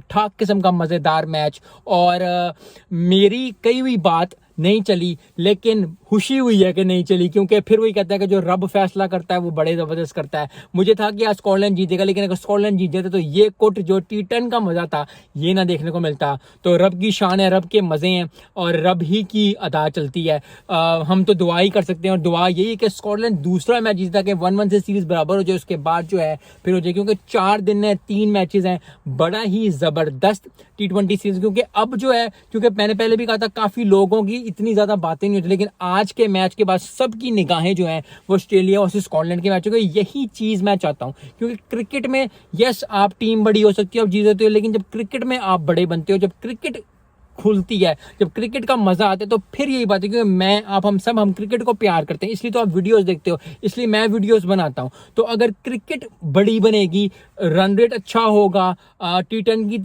ठाक किस्म का मज़ेदार मैच। और मेरी कई हुई बात नहीं चली, लेकिन खुशी हुई है कि नहीं चली, क्योंकि फिर वही कहता है कि जो रब फैसला करता है वो बड़े ज़बरदस्त करता है। मुझे था कि आज स्कॉटलैंड जीतेगा, लेकिन अगर स्कॉटलैंड जीत जाते तो ये कुट जो T10 का मज़ा था ये ना देखने को मिलता। तो रब की शान है, रब के मज़े हैं और रब ही की अदा चलती है। हम तो दुआ ही कर सकते हैं, और दुआ यही है कि स्कॉटलैंड दूसरा मैच जीता, कि 1-1 से सीरीज़ बराबर हो जाए, उसके बाद जो है फिर हो जाए, क्योंकि 4 दिन है, 3 मैचेस हैं, बड़ा ही ज़बरदस्त T20 सीरीज। क्योंकि अब जो है, क्योंकि मैंने पहले भी कहा था काफ़ी लोगों की इतनी ज़्यादा बातें नहीं होती, लेकिन आज के मैच के बाद सबकी निगाहें जो हैं वो ऑस्ट्रेलिया और स्कॉटलैंड के मैच हो गए। यही चीज़ मैं चाहता हूँ, क्योंकि क्रिकेट में यस आप टीम बड़ी हो सकती है, आप जीत सकते हो, लेकिन जब क्रिकेट में आप बड़े बनते हो, जब क्रिकेट खुलती है, जब क्रिकेट का मजा आता है, तो फिर यही बात है, क्योंकि हम क्रिकेट को प्यार करते हैं, इसलिए तो आप वीडियोस देखते हो, इसलिए मैं वीडियोस बनाता हूं। तो अगर क्रिकेट बड़ी बनेगी, रन रेट अच्छा होगा, T10 की